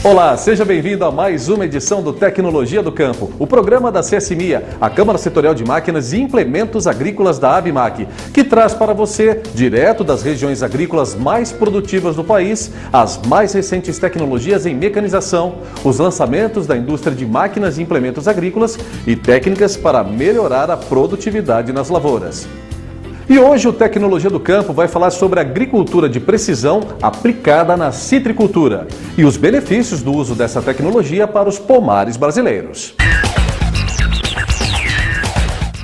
Olá, seja bem-vindo a mais uma edição do Tecnologia do Campo, o programa da CSMIA, a Câmara Setorial de Máquinas e Implementos Agrícolas da ABMAC, que traz para você, direto das regiões agrícolas mais produtivas do país, as mais recentes tecnologias em mecanização, os lançamentos da indústria de máquinas e implementos agrícolas e técnicas para melhorar a produtividade nas lavouras. E hoje o Tecnologia do Campo vai falar sobre agricultura de precisão aplicada na citricultura e os benefícios do uso dessa tecnologia para os pomares brasileiros.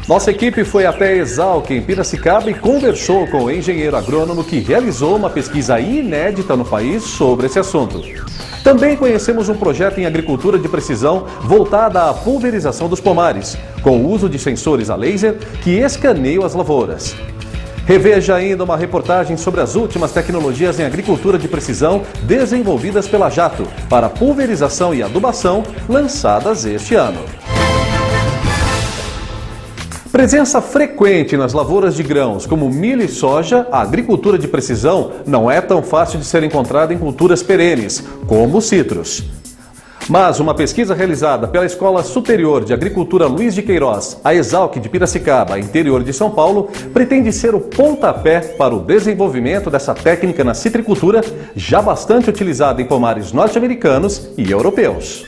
Nossa equipe foi até a Exalc, em Piracicaba, e conversou com o engenheiro agrônomo que realizou uma pesquisa inédita no país sobre esse assunto. Também conhecemos um projeto em agricultura de precisão voltada à pulverização dos pomares, com o uso de sensores a laser que escaneiam as lavouras. Reveja ainda uma reportagem sobre as últimas tecnologias em agricultura de precisão desenvolvidas pela Jato para pulverização e adubação, lançadas este ano. Presença frequente nas lavouras de grãos como milho e soja, a agricultura de precisão não é tão fácil de ser encontrada em culturas perenes, como os citros. Mas uma pesquisa realizada pela Escola Superior de Agricultura Luiz de Queiroz, a Exalc de Piracicaba, interior de São Paulo, pretende ser o pontapé para o desenvolvimento dessa técnica na citricultura, já bastante utilizada em pomares norte-americanos e europeus.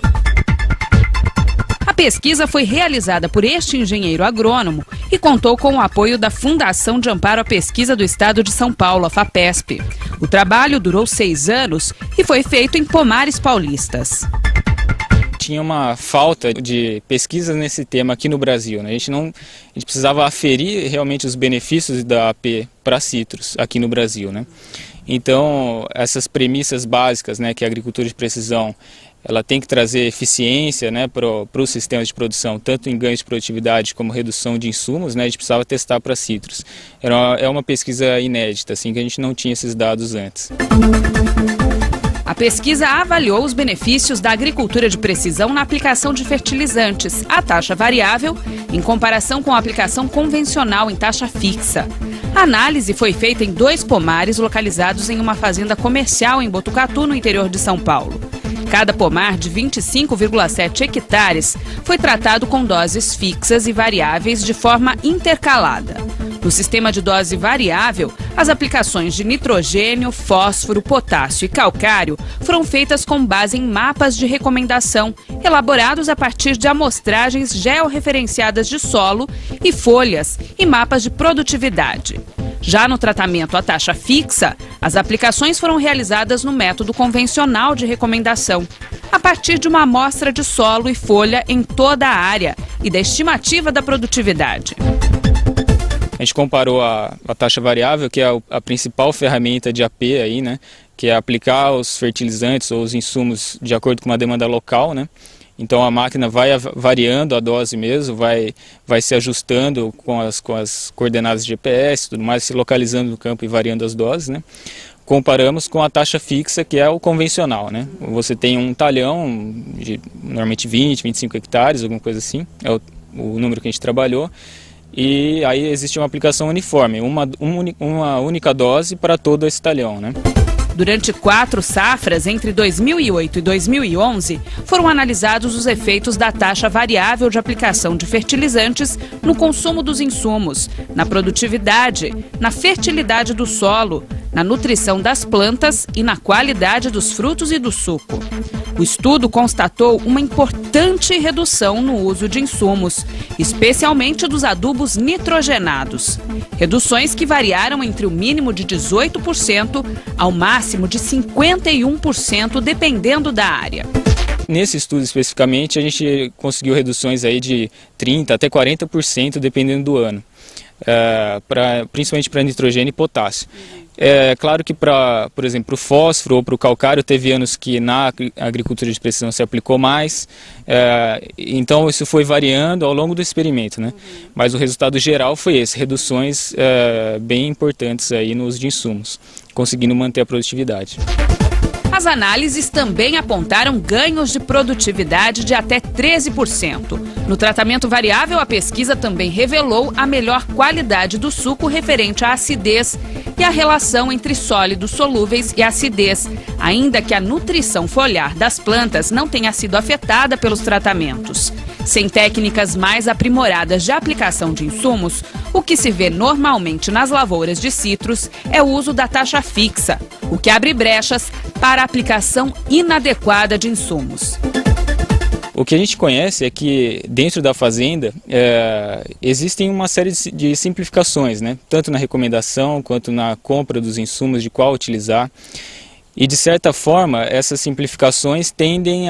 A pesquisa foi realizada por este engenheiro agrônomo e contou com o apoio da Fundação de Amparo à Pesquisa do Estado de São Paulo, a FAPESP. O trabalho durou 6 anos e foi feito em pomares paulistas. Tinha uma falta de pesquisas nesse tema aqui no Brasil, né? A gente precisava aferir realmente os benefícios da AP para citros aqui no Brasil, né? Então, essas premissas básicas, né, que a agricultura de precisão ela tem que trazer eficiência, né, para os sistemas de produção, tanto em ganho de produtividade como redução de insumos, né, a gente precisava testar para citros. É uma pesquisa inédita, assim, que a gente não tinha esses dados antes. A pesquisa avaliou os benefícios da agricultura de precisão na aplicação de fertilizantes, a taxa variável, em comparação com a aplicação convencional em taxa fixa. A análise foi feita em 2 pomares localizados em uma fazenda comercial em Botucatu, no interior de São Paulo. Cada pomar de 25,7 hectares foi tratado com doses fixas e variáveis de forma intercalada. No sistema de dose variável, as aplicações de nitrogênio, fósforo, potássio e calcário foram feitas com base em mapas de recomendação, elaborados a partir de amostragens georreferenciadas de solo e folhas e mapas de produtividade. Já no tratamento à taxa fixa, as aplicações foram realizadas no método convencional de recomendação, a partir de uma amostra de solo e folha em toda a área e da estimativa da produtividade. A gente comparou a taxa variável, que é a principal ferramenta de AP aí, né, que é aplicar os fertilizantes ou os insumos de acordo com uma demanda local, né? Então a máquina vai variando a dose mesmo, vai se ajustando com as coordenadas de GPS, tudo mais, se localizando no campo e variando as doses, né? Comparamos com a taxa fixa, que é o convencional, né? Você tem um talhão de normalmente 20, 25 hectares, alguma coisa assim, é o número que a gente trabalhou. E aí existe uma aplicação uniforme, uma única dose para todo esse talhão, né? Durante 4 safras, entre 2008 e 2011, foram analisados os efeitos da taxa variável de aplicação de fertilizantes no consumo dos insumos, na produtividade, na fertilidade do solo, na nutrição das plantas e na qualidade dos frutos e do suco. O estudo constatou uma importante redução no uso de insumos, especialmente dos adubos nitrogenados. Reduções que variaram entre o mínimo de 18% ao máximo de 51%, dependendo da área. Nesse estudo especificamente, a gente conseguiu reduções aí de 30% até 40%, dependendo do ano, principalmente para nitrogênio e potássio. É claro que, por exemplo, para o fósforo ou para o calcário, teve anos que na agricultura de precisão se aplicou mais, então isso foi variando ao longo do experimento, né? Mas o resultado geral foi esse, reduções bem importantes aí no uso de insumos, conseguindo manter a produtividade. As análises também apontaram ganhos de produtividade de até 13%. No tratamento variável, a pesquisa também revelou a melhor qualidade do suco referente à acidez e a relação entre sólidos solúveis e acidez, ainda que a nutrição foliar das plantas não tenha sido afetada pelos tratamentos. Sem técnicas mais aprimoradas de aplicação de insumos, o que se vê normalmente nas lavouras de citros é o uso da taxa fixa, o que abre brechas para a aplicação inadequada de insumos. O que a gente conhece é que dentro da fazenda existem uma série de simplificações, né? Tanto na recomendação quanto na compra dos insumos, de qual utilizar. E de certa forma, essas simplificações tendem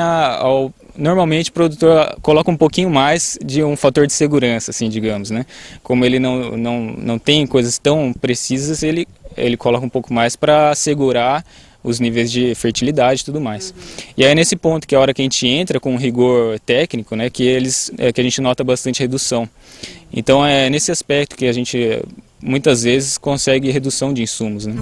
normalmente o produtor coloca um pouquinho mais de um fator de segurança, assim, digamos, né? Como ele não tem coisas tão precisas, ele coloca um pouco mais para assegurar os níveis de fertilidade e tudo mais. E aí nesse ponto, que é a hora que a gente entra com um rigor técnico, né, que a gente nota bastante redução. Então é nesse aspecto que a gente muitas vezes consegue redução de insumos, né?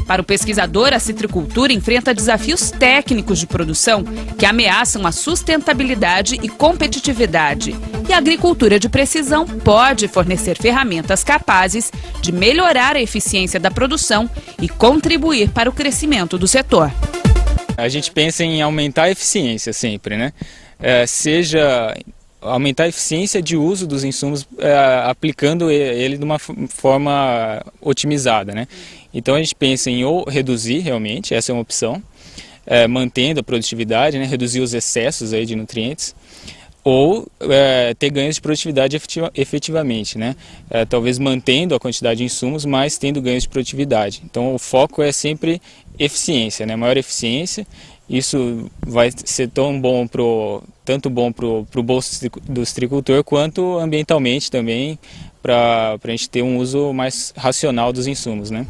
Para o pesquisador, a citricultura enfrenta desafios técnicos de produção que ameaçam a sustentabilidade e competitividade. E a agricultura de precisão pode fornecer ferramentas capazes de melhorar a eficiência da produção e contribuir para o crescimento do setor. A gente pensa em aumentar a eficiência sempre, né? Seja aumentar a eficiência de uso dos insumos aplicando ele de uma forma otimizada, né? Então a gente pensa em ou reduzir realmente, essa é uma opção, mantendo a produtividade, né? Reduzir os excessos aí de nutrientes, ou ter ganhos de produtividade efetivamente, né? Talvez mantendo a quantidade de insumos, mas tendo ganhos de produtividade. Então o foco é sempre eficiência, né? Maior eficiência. Isso vai ser tanto bom pro bolso do citricultor quanto ambientalmente também, para a gente ter um uso mais racional dos insumos, né?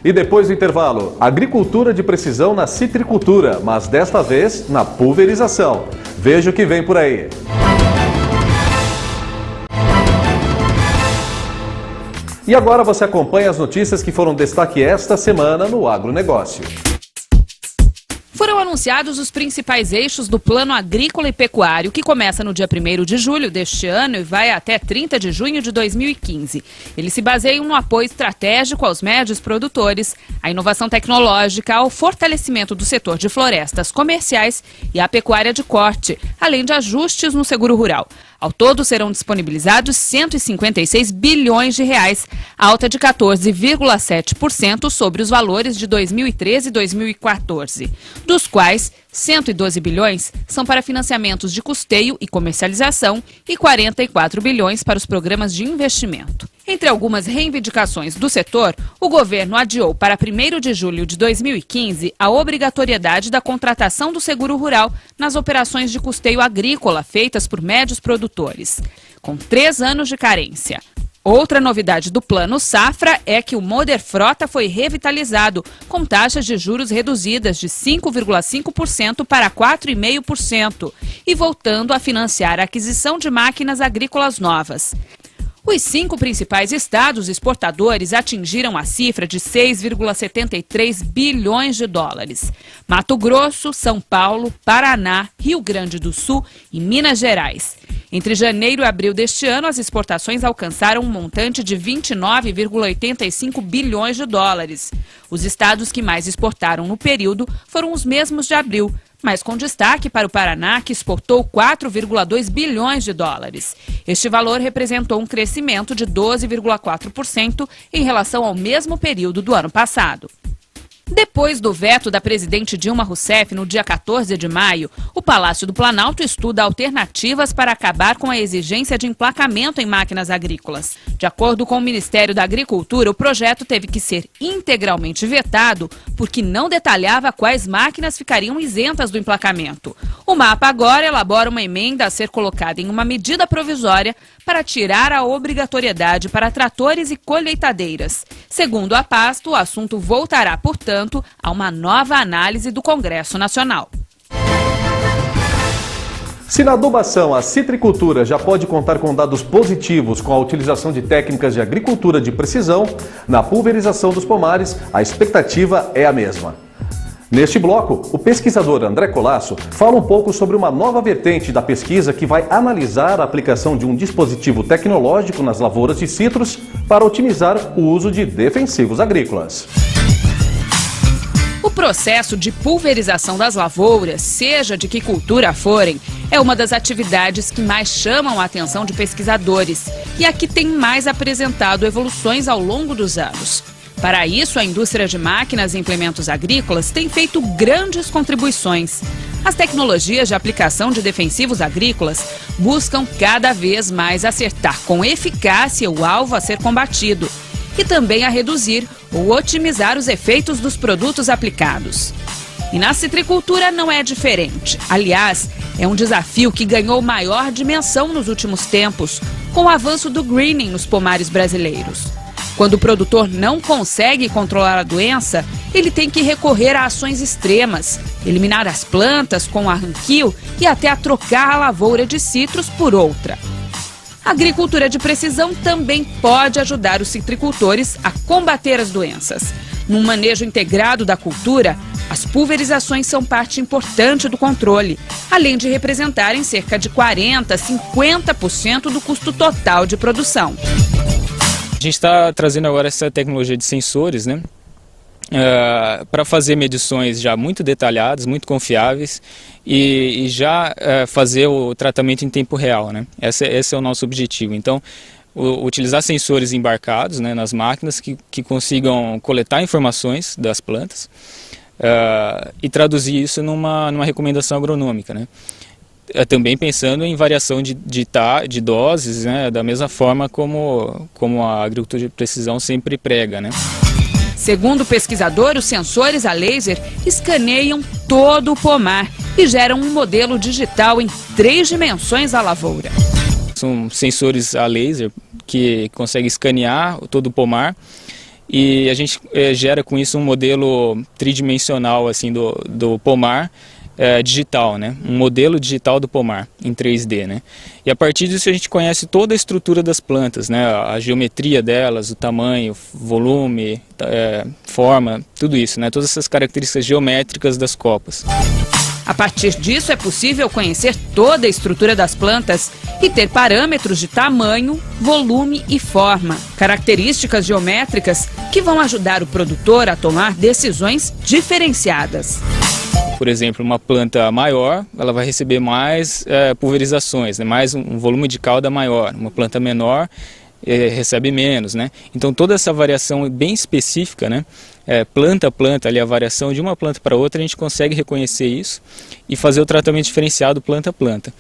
E depois do intervalo, agricultura de precisão na citricultura, mas desta vez na pulverização. Veja o que vem por aí. E agora você acompanha as notícias que foram destaque esta semana no Agronegócio. Foram anunciados os principais eixos do Plano Agrícola e Pecuário, que começa no dia 1º de julho deste ano e vai até 30 de junho de 2015. Eles se baseiam no apoio estratégico aos médios produtores, à inovação tecnológica, ao fortalecimento do setor de florestas comerciais e à pecuária de corte, além de ajustes no seguro rural. Ao todo, serão disponibilizados 156 bilhões de reais, alta de 14,7% sobre os valores de 2013 e 2014, dos quais 112 bilhões são para financiamentos de custeio e comercialização e 44 bilhões para os programas de investimento. Entre algumas reivindicações do setor, o governo adiou para 1º de julho de 2015 a obrigatoriedade da contratação do seguro rural nas operações de custeio agrícola feitas por médios produtores, com 3 anos de carência. Outra novidade do Plano Safra é que o Moderfrota foi revitalizado, com taxas de juros reduzidas de 5,5% para 4,5% e voltando a financiar a aquisição de máquinas agrícolas novas. Os 5 principais estados exportadores atingiram a cifra de 6,73 bilhões de dólares. Mato Grosso, São Paulo, Paraná, Rio Grande do Sul e Minas Gerais. Entre janeiro e abril deste ano, as exportações alcançaram um montante de 29,85 bilhões de dólares. Os estados que mais exportaram no período foram os mesmos de abril, mas com destaque para o Paraná, que exportou 4,2 bilhões de dólares. Este valor representou um crescimento de 12,4% em relação ao mesmo período do ano passado. Depois do veto da presidente Dilma Rousseff no dia 14 de maio, o Palácio do Planalto estuda alternativas para acabar com a exigência de emplacamento em máquinas agrícolas. De acordo com o Ministério da Agricultura, o projeto teve que ser integralmente vetado porque não detalhava quais máquinas ficariam isentas do emplacamento. O mapa agora elabora uma emenda a ser colocada em uma medida provisória para tirar a obrigatoriedade para tratores e colheitadeiras. Segundo a pasta, o assunto voltará, portanto, a uma nova análise do Congresso Nacional. Se na adubação a citricultura já pode contar com dados positivos com a utilização de técnicas de agricultura de precisão, na pulverização dos pomares a expectativa é a mesma. Neste bloco, o pesquisador André Colasso fala um pouco sobre uma nova vertente da pesquisa que vai analisar a aplicação de um dispositivo tecnológico nas lavouras de citros para otimizar o uso de defensivos agrícolas. O processo de pulverização das lavouras, seja de que cultura forem, é uma das atividades que mais chamam a atenção de pesquisadores e a que tem mais apresentado evoluções ao longo dos anos. Para isso, a indústria de máquinas e implementos agrícolas tem feito grandes contribuições. As tecnologias de aplicação de defensivos agrícolas buscam cada vez mais acertar com eficácia o alvo a ser combatido e também a reduzir ou otimizar os efeitos dos produtos aplicados. E na citricultura não é diferente. Aliás, é um desafio que ganhou maior dimensão nos últimos tempos, com o avanço do greening nos pomares brasileiros. Quando o produtor não consegue controlar a doença, ele tem que recorrer a ações extremas, eliminar as plantas com arranquio e até a trocar a lavoura de citros por outra. A agricultura de precisão também pode ajudar os citricultores a combater as doenças. Num manejo integrado da cultura, as pulverizações são parte importante do controle, além de representarem cerca de 40% a 50% do custo total de produção. A gente está trazendo agora essa tecnologia de sensores, né, para fazer medições já muito detalhadas, muito confiáveis e já fazer o tratamento em tempo real, né? Esse é o nosso objetivo. Então, utilizar sensores embarcados, né, nas máquinas que consigam coletar informações das plantas e traduzir isso numa recomendação agronômica, né? Também pensando em variação de doses, né, da mesma forma como a agricultura de precisão sempre prega, né? Segundo o pesquisador, os sensores a laser escaneiam todo o pomar e geram um modelo digital em 3 dimensões à lavoura. São sensores a laser que conseguem escanear todo o pomar e a gente gera com isso um modelo tridimensional assim, do pomar digital, né? Um modelo digital do pomar em 3D, né? E a partir disso a gente conhece toda a estrutura das plantas, né? A geometria delas, o tamanho, volume, forma, tudo isso, né? Todas essas características geométricas das copas. A partir disso é possível conhecer toda a estrutura das plantas e ter parâmetros de tamanho, volume e forma, características geométricas que vão ajudar o produtor a tomar decisões diferenciadas. Por exemplo, uma planta maior, ela vai receber mais pulverizações, né? Mais um volume de cauda maior. Uma planta menor recebe menos, né? Então toda essa variação bem específica, né? Planta a planta, ali, a variação de uma planta para outra, a gente consegue reconhecer isso e fazer o tratamento diferenciado planta a planta.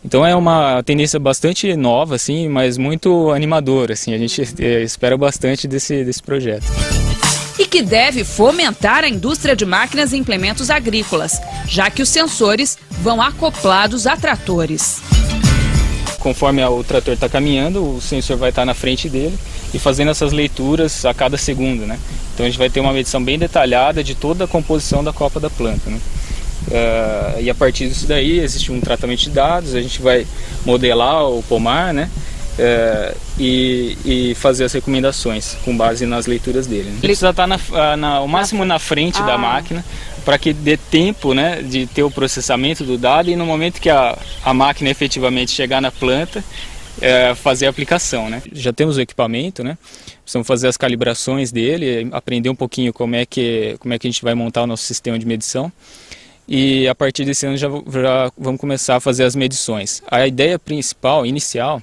Então é uma tendência bastante nova, assim, mas muito animadora, assim. A gente espera bastante desse projeto. E que deve fomentar a indústria de máquinas e implementos agrícolas, já que os sensores vão acoplados a tratores. Conforme o trator está caminhando, o sensor vai estar na frente dele e fazendo essas leituras a cada segundo, né? Então a gente vai ter uma medição bem detalhada de toda a composição da copa da planta, né? E a partir disso daí existe um tratamento de dados, a gente vai modelar o pomar, né? E fazer as recomendações com base nas leituras dele, né? Ele precisa estar o máximo na frente da máquina para que dê tempo, né, de ter o processamento do dado e no momento que a máquina efetivamente chegar na planta, fazer a aplicação, né? Já temos o equipamento, né? Precisamos fazer as calibrações dele, aprender um pouquinho como é que a gente vai montar o nosso sistema de medição. E a partir desse ano já vamos começar a fazer as medições. A ideia principal, inicial,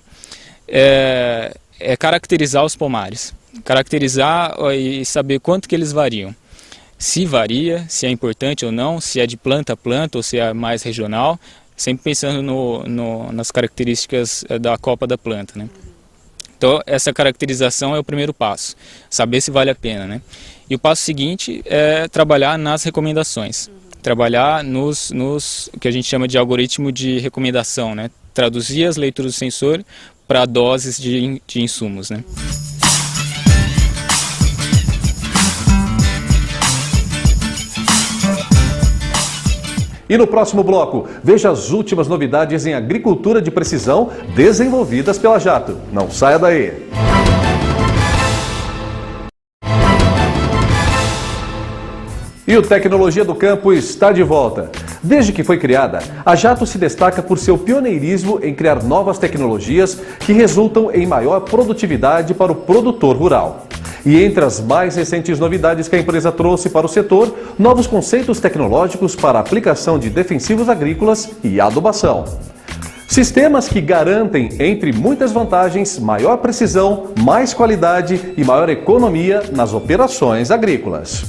é caracterizar os pomares, caracterizar e saber quanto que eles variam, se varia, se é importante ou não, se é de planta a planta ou se é mais regional, sempre pensando nas características da copa da planta, né? Então essa caracterização é o primeiro passo, saber se vale a pena, né? E o passo seguinte é trabalhar nas recomendações, trabalhar nos que a gente chama de algoritmo de recomendação, né? Traduzir as leituras do sensor para doses de insumos, né? E no próximo bloco, veja as últimas novidades em agricultura de precisão desenvolvidas pela Jato. Não saia daí! E E o Tecnologia do Campo está de volta. Desde que foi criada, a Jato se destaca por seu pioneirismo em criar novas tecnologias que resultam em maior produtividade para o produtor rural. E entre as mais recentes novidades que a empresa trouxe para o setor, novos conceitos tecnológicos para a aplicação de defensivos agrícolas e adubação. Sistemas que garantem, entre muitas vantagens, maior precisão, mais qualidade e maior economia nas operações agrícolas.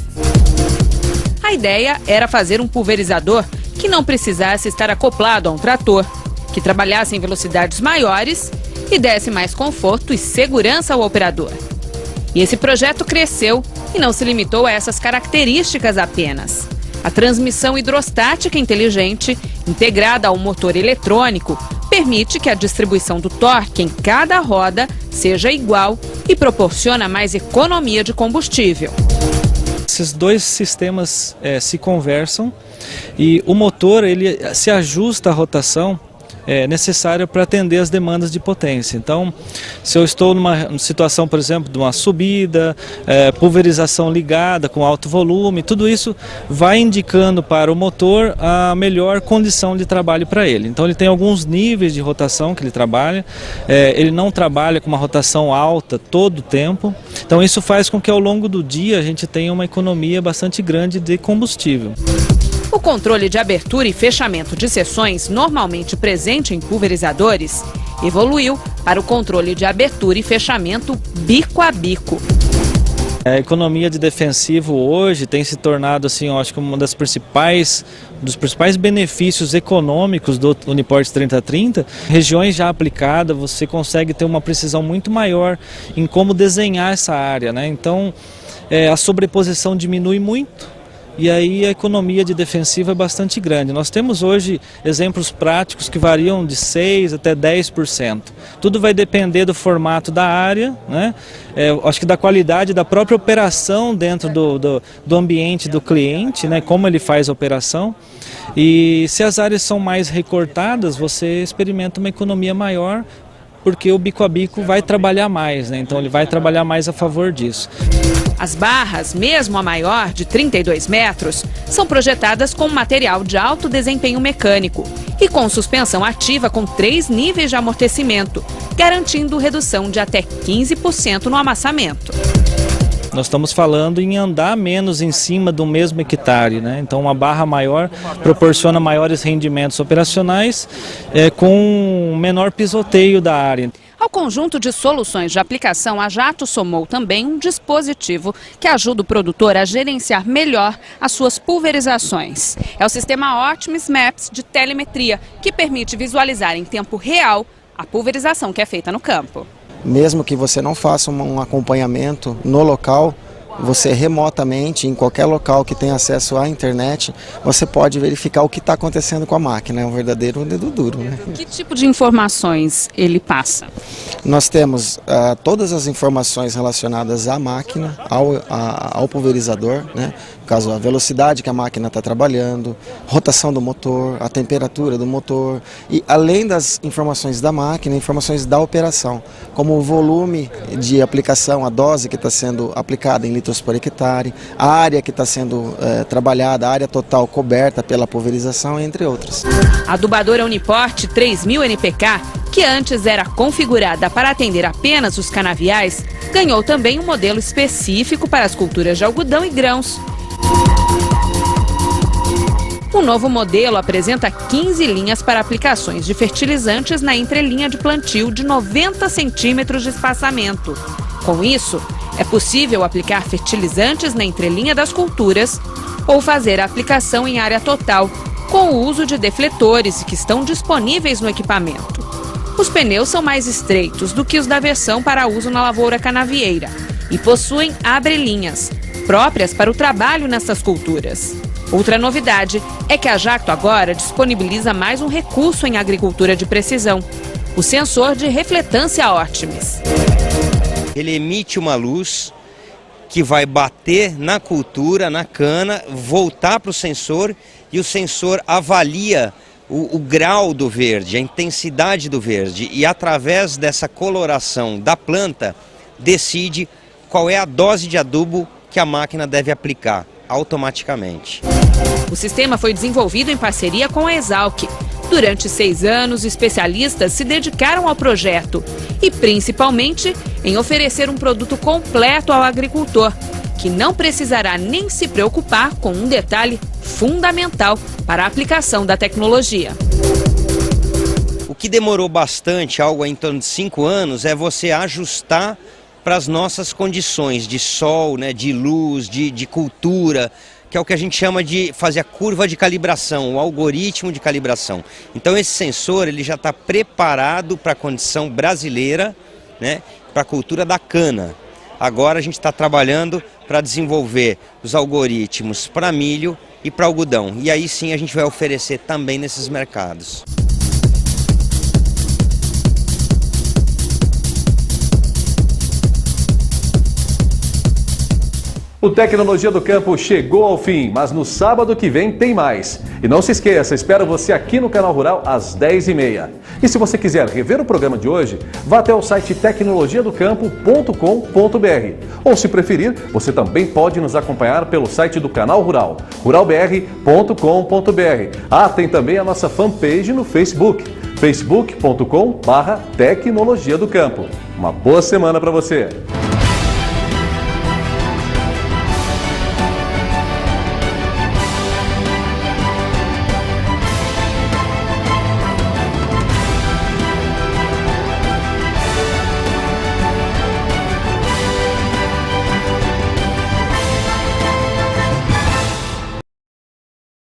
A ideia era fazer um pulverizador que não precisasse estar acoplado a um trator, que trabalhasse em velocidades maiores e desse mais conforto e segurança ao operador. E esse projeto cresceu e não se limitou a essas características apenas. A transmissão hidrostática inteligente, integrada ao motor eletrônico, permite que a distribuição do torque em cada roda seja igual e proporciona mais economia de combustível. Esses dois sistemas se conversam e o motor ele se ajusta à rotação necessária para atender as demandas de potência. Então, se eu estou numa situação, por exemplo, de uma subida, pulverização ligada com alto volume, tudo isso vai indicando para o motor a melhor condição de trabalho para ele. Então, ele tem alguns níveis de rotação que ele trabalha, ele não trabalha com uma rotação alta todo o tempo. Então, isso faz com que ao longo do dia a gente tenha uma economia bastante grande de combustível. O controle de abertura e fechamento de seções, normalmente presente em pulverizadores, evoluiu para o controle de abertura e fechamento bico a bico. A economia de defensivo hoje tem se tornado, assim, eu acho que um dos principais benefícios econômicos do Uniporte 3030. Regiões já aplicadas, você consegue ter uma precisão muito maior em como desenhar essa área, né? Então, a sobreposição diminui muito. E aí a economia de defensivo é bastante grande. Nós temos hoje exemplos práticos que variam de 6% até 10%. Tudo vai depender do formato da área, né? Acho que da qualidade da própria operação dentro do ambiente do cliente, né? Como ele faz a operação. E se as áreas são mais recortadas, você experimenta uma economia maior, porque o bico a bico vai trabalhar mais, né? Então ele vai trabalhar mais a favor disso. As barras, mesmo a maior, de 32 metros, são projetadas com material de alto desempenho mecânico e com suspensão ativa com 3 níveis de amortecimento, garantindo redução de até 15% no amassamento. Nós estamos falando em andar menos em cima do mesmo hectare, né? Então uma barra maior proporciona maiores rendimentos operacionais com menor pisoteio da área. Ao conjunto de soluções de aplicação, a Jato somou também um dispositivo que ajuda o produtor a gerenciar melhor as suas pulverizações. É o sistema Optimus Maps de telemetria, que permite visualizar em tempo real a pulverização que é feita no campo. Mesmo que você não faça um acompanhamento no local, você remotamente, em qualquer local que tenha acesso à internet, você pode verificar o que está acontecendo com a máquina. É um verdadeiro dedo duro, né? Que tipo de informações ele passa? Nós temos todas as informações relacionadas à máquina, ao pulverizador, né? No caso, a velocidade que a máquina está trabalhando, rotação do motor, a temperatura do motor e, além das informações da máquina, informações da operação, como o volume de aplicação, a dose que está sendo aplicada em litros por hectare, a área que está sendo trabalhada, a área total coberta pela pulverização, entre outras. A adubadora Uniporte 3000 NPK, que antes era configurada para atender apenas os canaviais, ganhou também um modelo específico para as culturas de algodão e grãos. O novo modelo apresenta 15 linhas para aplicações de fertilizantes na entrelinha de plantio de 90 centímetros de espaçamento. Com isso, é possível aplicar fertilizantes na entrelinha das culturas ou fazer a aplicação em área total, com o uso de defletores que estão disponíveis no equipamento. Os pneus são mais estreitos do que os da versão para uso na lavoura canavieira e possuem abre-linhas, próprias para o trabalho nessas culturas. Outra novidade é que a Jato agora disponibiliza mais um recurso em agricultura de precisão, o sensor de refletância Optimus. Ele emite uma luz que vai bater na cultura, na cana, voltar para o sensor e o sensor avalia o grau do verde, a intensidade do verde e através dessa coloração da planta decide qual é a dose de adubo que a máquina deve aplicar. automaticamente. O sistema foi desenvolvido em parceria com a Exalc. Durante 6 anos, especialistas se dedicaram ao projeto e, principalmente, em oferecer um produto completo ao agricultor, que não precisará nem se preocupar com um detalhe fundamental para a aplicação da tecnologia. O que demorou bastante, algo em torno de 5 anos, é você ajustar para as nossas condições de sol, né, de luz, de cultura, que é o que a gente chama de fazer a curva de calibração, o algoritmo de calibração. Então esse sensor ele já está preparado para a condição brasileira, né, para a cultura da cana. Agora a gente está trabalhando para desenvolver os algoritmos para milho e para algodão. E aí sim a gente vai oferecer também nesses mercados. O Tecnologia do Campo chegou ao fim, mas no sábado que vem tem mais. E não se esqueça, espero você aqui no Canal Rural às 10h30. E se você quiser rever o programa de hoje, vá até o site tecnologiadocampo.com.br. Ou se preferir, você também pode nos acompanhar pelo site do Canal Rural, ruralbr.com.br. Ah, tem também a nossa fanpage no Facebook, facebook.com/tecnologia do campo. Uma boa semana para você!